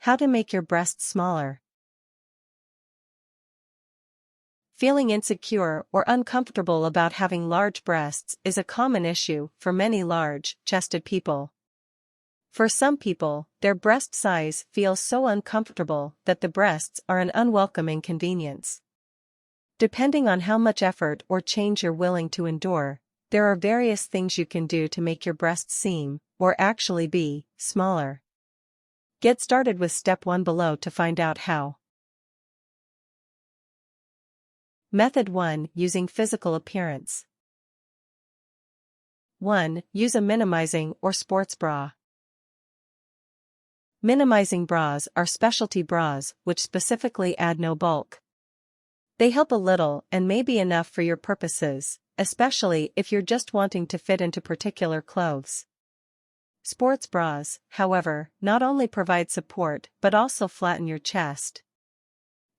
How to make your breasts smaller. Feeling insecure or uncomfortable about having large breasts is a common issue for many large-chested people. For some people, their breast size feels so uncomfortable that the breasts are an unwelcome inconvenience. Depending on how much effort or change you're willing to endure, there are various things you can do to make your breasts seem, or actually be, smaller. Get started with step 1 below to find out how. Method 1. Using physical appearance. 1. Use a minimizing or sports bra. Minimizing bras are specialty bras which specifically add no bulk. They help a little and may be enough for your purposes, especially if you're just wanting to fit into particular clothes. Sports bras, however, not only provide support but also flatten your chest.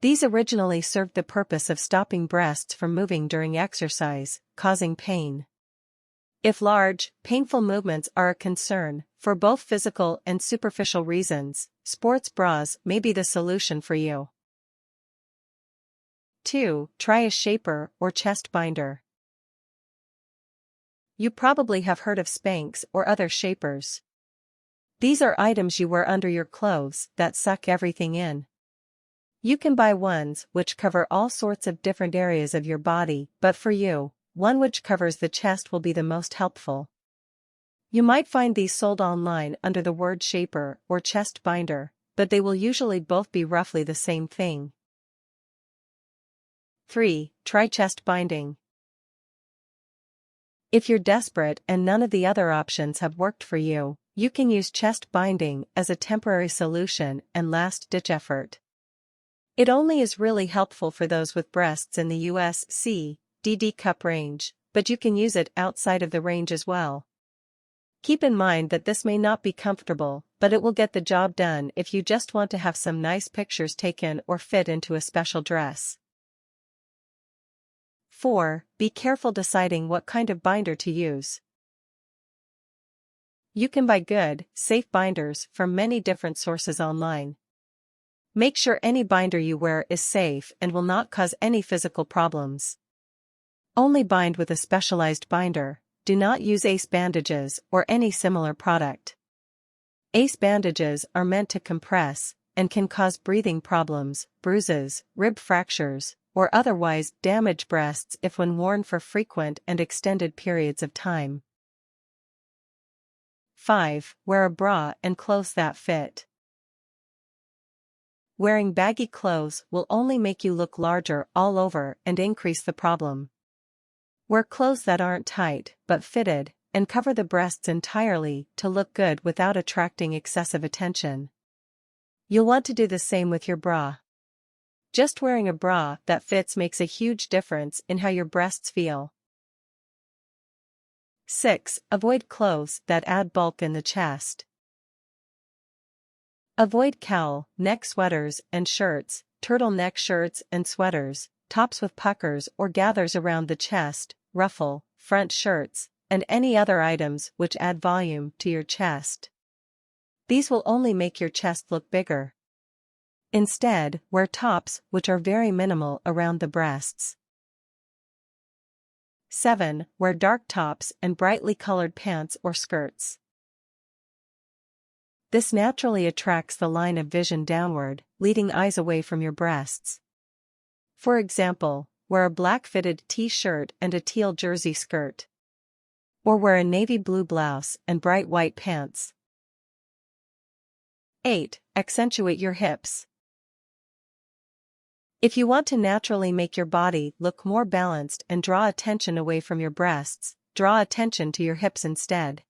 These originally served the purpose of stopping breasts from moving during exercise, causing pain. If large, painful movements are a concern, for both physical and superficial reasons, sports bras may be the solution for you. 2. Try a shaper or chest binder. You probably have heard of Spanx or other shapers. These are items you wear under your clothes that suck everything in. You can buy ones which cover all sorts of different areas of your body, but for you, one which covers the chest will be the most helpful. You might find these sold online under the word shaper or chest binder, but they will usually both be roughly the same thing. 3. Try chest binding. If you're desperate and none of the other options have worked for you, you can use chest binding as a temporary solution and last-ditch effort. It only is really helpful for those with breasts in the US C/DD cup range, but you can use it outside of the range as well. Keep in mind that this may not be comfortable, but it will get the job done if you just want to have some nice pictures taken or fit into a special dress. 4. Be careful deciding what kind of binder to use. You can buy good, safe binders from many different sources online. Make sure any binder you wear is safe and will not cause any physical problems. Only bind with a specialized binder. Do not use Ace bandages or any similar product. Ace bandages are meant to compress and can cause breathing problems, bruises, rib fractures, or otherwise damage breasts if when worn for frequent and extended periods of time. 5. Wear a bra and clothes that fit. Wearing baggy clothes will only make you look larger all over and increase the problem. Wear clothes that aren't tight but fitted, and cover the breasts entirely to look good without attracting excessive attention. You'll want to do the same with your bra. Just wearing a bra that fits makes a huge difference in how your breasts feel. 6. Avoid clothes that add bulk in the chest. Avoid cowl, neck sweaters and shirts, turtleneck shirts and sweaters, tops with puckers or gathers around the chest, ruffle, front shirts, and any other items which add volume to your chest. These will only make your chest look bigger. Instead, wear tops which are very minimal around the breasts. 7. Wear dark tops and brightly colored pants or skirts. This naturally attracts the line of vision downward, leading eyes away from your breasts. For example, wear a black fitted t-shirt and a teal jersey skirt. Or wear a navy blue blouse and bright white pants. 8. Accentuate your hips. If you want to naturally make your body look more balanced and draw attention away from your breasts, draw attention to your hips instead.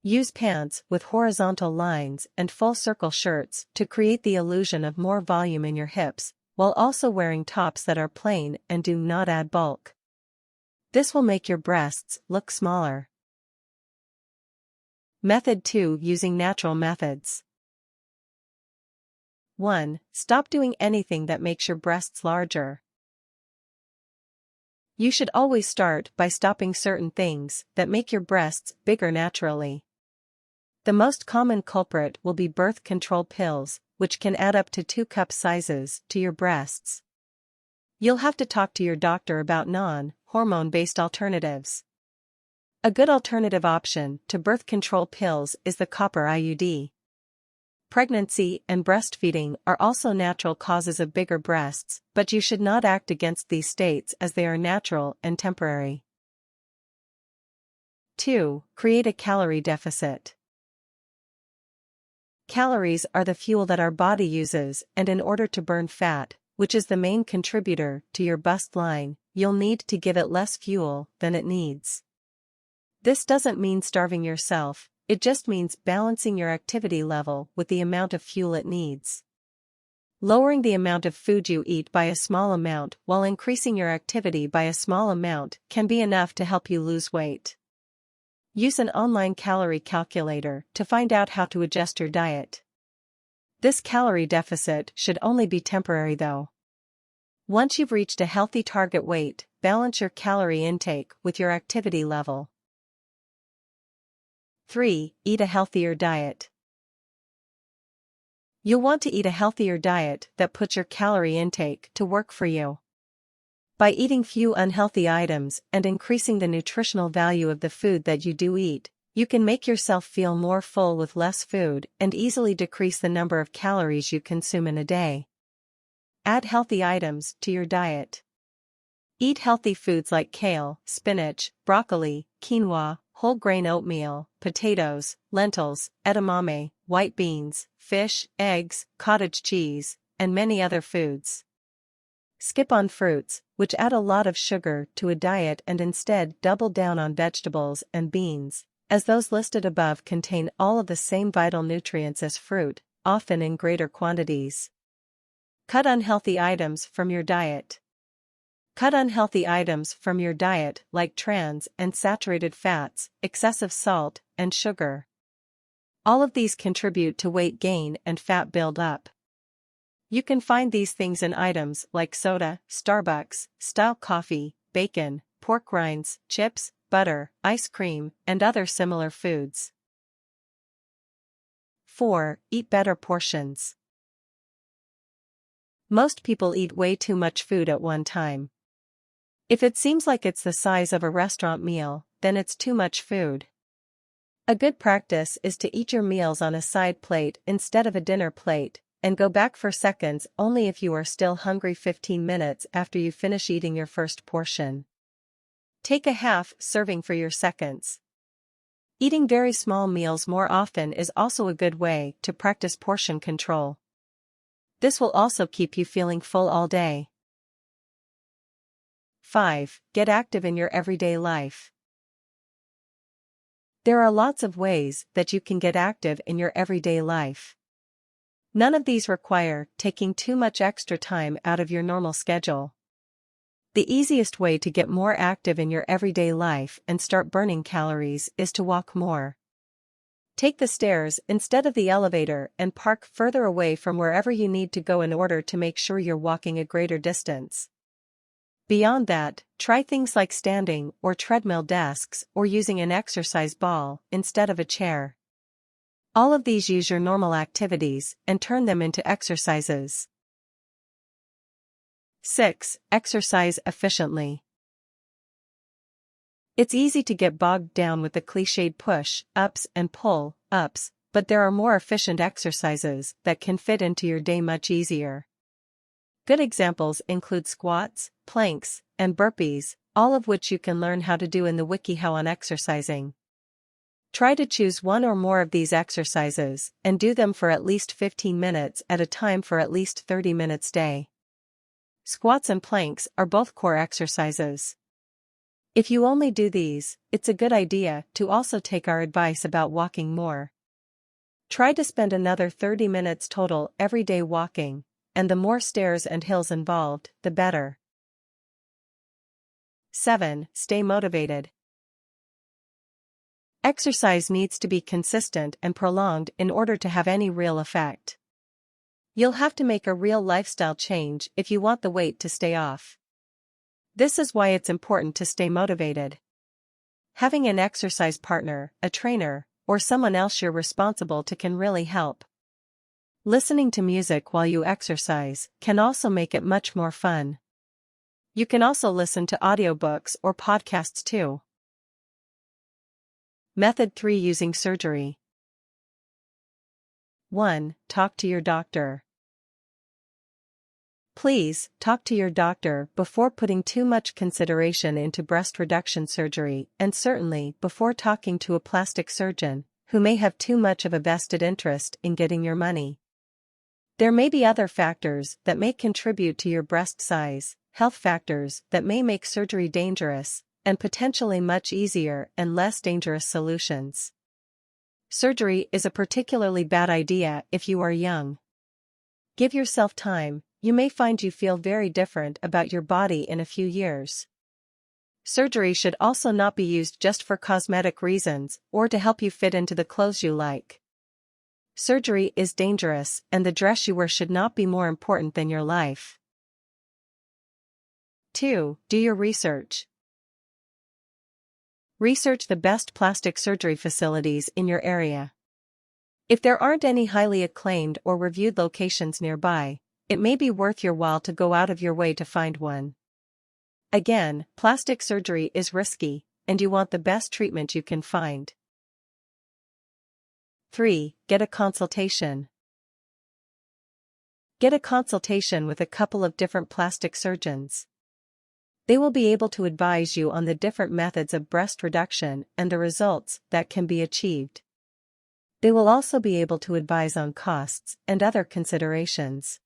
Use pants with horizontal lines and full circle shirts to create the illusion of more volume in your hips, while also wearing tops that are plain and do not add bulk. This will make your breasts look smaller. Method 2. Using natural methods. 1. Stop doing anything that makes your breasts larger. You should always start by stopping certain things that make your breasts bigger naturally. The most common culprit will be birth control pills, which can add up to 2 cup sizes, to your breasts. You'll have to talk to your doctor about non-hormone-based alternatives. A good alternative option to birth control pills is the copper IUD. Pregnancy and breastfeeding are also natural causes of bigger breasts, but you should not act against these states as they are natural and temporary. 2. Create a calorie deficit. Calories are the fuel that our body uses, and in order to burn fat, which is the main contributor to your bust line, you'll need to give it less fuel than it needs. This doesn't mean starving yourself, it just means balancing your activity level with the amount of fuel it needs. Lowering the amount of food you eat by a small amount while increasing your activity by a small amount can be enough to help you lose weight. Use an online calorie calculator to find out how to adjust your diet. This calorie deficit should only be temporary though. Once you've reached a healthy target weight, balance your calorie intake with your activity level. 3. Eat a healthier diet. You'll want to eat a healthier diet that puts your calorie intake to work for you. By eating few unhealthy items and increasing the nutritional value of the food that you do eat, you can make yourself feel more full with less food and easily decrease the number of calories you consume in a day. Add healthy items to your diet. Eat healthy foods like kale, spinach, broccoli, quinoa, whole grain oatmeal, potatoes, lentils, edamame, white beans, fish, eggs, cottage cheese, and many other foods. Skip on fruits, which add a lot of sugar to a diet, and instead double down on vegetables and beans, as those listed above contain all of the same vital nutrients as fruit, often in greater quantities. Cut unhealthy items from your diet. Cut unhealthy items from your diet like trans and saturated fats, excessive salt, and sugar. All of these contribute to weight gain and fat buildup. You can find these things in items like soda, Starbucks, style coffee, bacon, pork rinds, chips, butter, ice cream, and other similar foods. 4. Eat better portions. Most people eat way too much food at one time. If it seems like it's the size of a restaurant meal, then it's too much food. A good practice is to eat your meals on a side plate instead of a dinner plate, and go back for seconds only if you are still hungry 15 minutes after you finish eating your first portion. Take a half serving for your seconds. Eating very small meals more often is also a good way to practice portion control. This will also keep you feeling full all day. 5. Get active in your everyday life. There are lots of ways that you can get active in your everyday life. None of these require taking too much extra time out of your normal schedule. The easiest way to get more active in your everyday life and start burning calories is to walk more. Take the stairs instead of the elevator and park further away from wherever you need to go in order to make sure you're walking a greater distance. Beyond that, try things like standing or treadmill desks or using an exercise ball instead of a chair. All of these use your normal activities and turn them into exercises. 6. Exercise efficiently. It's easy to get bogged down with the cliched push-ups and pull-ups, but there are more efficient exercises that can fit into your day much easier. Good examples include squats, planks, and burpees, all of which you can learn how to do in the WikiHow on exercising. Try to choose one or more of these exercises and do them for at least 15 minutes at a time for at least 30 minutes a day. Squats and planks are both core exercises. If you only do these, it's a good idea to also take our advice about walking more. Try to spend another 30 minutes total every day walking, and the more stairs and hills involved, the better. 7. Stay motivated. Exercise needs to be consistent and prolonged in order to have any real effect. You'll have to make a real lifestyle change if you want the weight to stay off. This is why it's important to stay motivated. Having an exercise partner, a trainer, or someone else you're responsible to can really help. Listening to music while you exercise can also make it much more fun. You can also listen to audiobooks or podcasts too. Method 3: Using surgery. 1. Talk to your doctor. Please, talk to your doctor before putting too much consideration into breast reduction surgery, and certainly before talking to a plastic surgeon, who may have too much of a vested interest in getting your money. There may be other factors that may contribute to your breast size, health factors that may make surgery dangerous, and potentially much easier and less dangerous solutions. Surgery is a particularly bad idea if you are young. Give yourself time. You may find you feel very different about your body in a few years. Surgery should also not be used just for cosmetic reasons or to help you fit into the clothes you like. Surgery is dangerous, and the dress you wear should not be more important than your life. 2. Do your research. Research the best plastic surgery facilities in your area. If there aren't any highly acclaimed or reviewed locations nearby, it may be worth your while to go out of your way to find one. Again, plastic surgery is risky, and you want the best treatment you can find. 3. Get a consultation. Get a consultation with a couple of different plastic surgeons. They will be able to advise you on the different methods of breast reduction and the results that can be achieved. They will also be able to advise on costs and other considerations.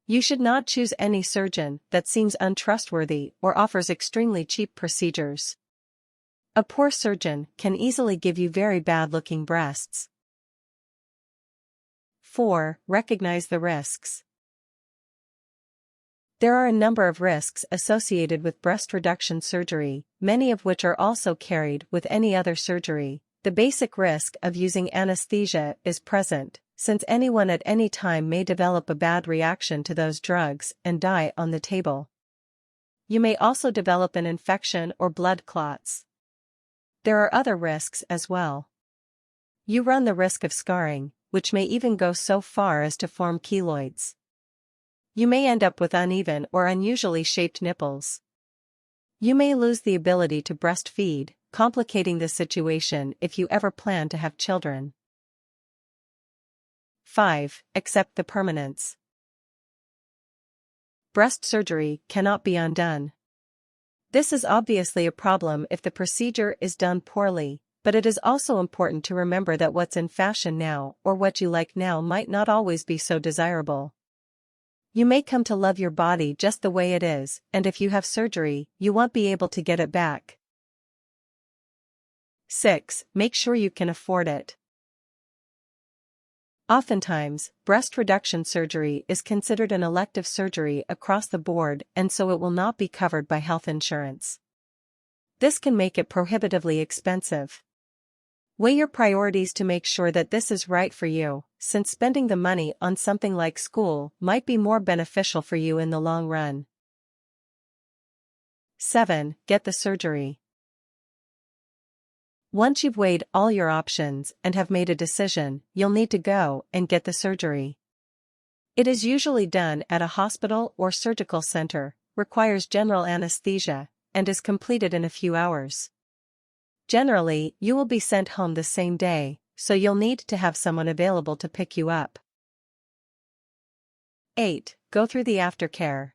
You should not choose any surgeon that seems untrustworthy or offers extremely cheap procedures. A poor surgeon can easily give you very bad-looking breasts. 4. Recognize the risks. There are a number of risks associated with breast reduction surgery, many of which are also carried with any other surgery. The basic risk of using anesthesia is present, since anyone at any time may develop a bad reaction to those drugs and die on the table. You may also develop an infection or blood clots. There are other risks as well. You run the risk of scarring, which may even go so far as to form keloids. You may end up with uneven or unusually shaped nipples. You may lose the ability to breastfeed, complicating the situation if you ever plan to have children. 5. Accept the permanence. Breast surgery cannot be undone. This is obviously a problem if the procedure is done poorly, but it is also important to remember that what's in fashion now or what you like now might not always be so desirable. You may come to love your body just the way it is, and if you have surgery, you won't be able to get it back. 6. Make sure you can afford it. Oftentimes, breast reduction surgery is considered an elective surgery across the board, and so it will not be covered by health insurance. This can make it prohibitively expensive. Weigh your priorities to make sure that this is right for you, since spending the money on something like school might be more beneficial for you in the long run. 7. Get the surgery. Once you've weighed all your options and have made a decision, you'll need to go and get the surgery. It is usually done at a hospital or surgical center, requires general anesthesia, and is completed in a few hours. Generally, you will be sent home the same day, so you'll need to have someone available to pick you up. 8. Go through the aftercare.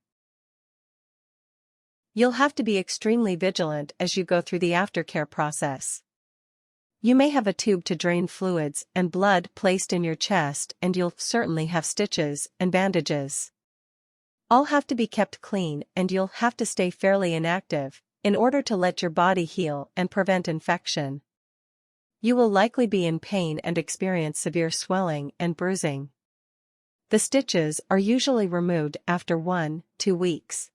You'll have to be extremely vigilant as you go through the aftercare process. You may have a tube to drain fluids and blood placed in your chest, and you'll certainly have stitches and bandages. All have to be kept clean, and you'll have to stay fairly inactive in order to let your body heal and prevent infection. You will likely be in pain and experience severe swelling and bruising. The stitches are usually removed after 1-2 weeks.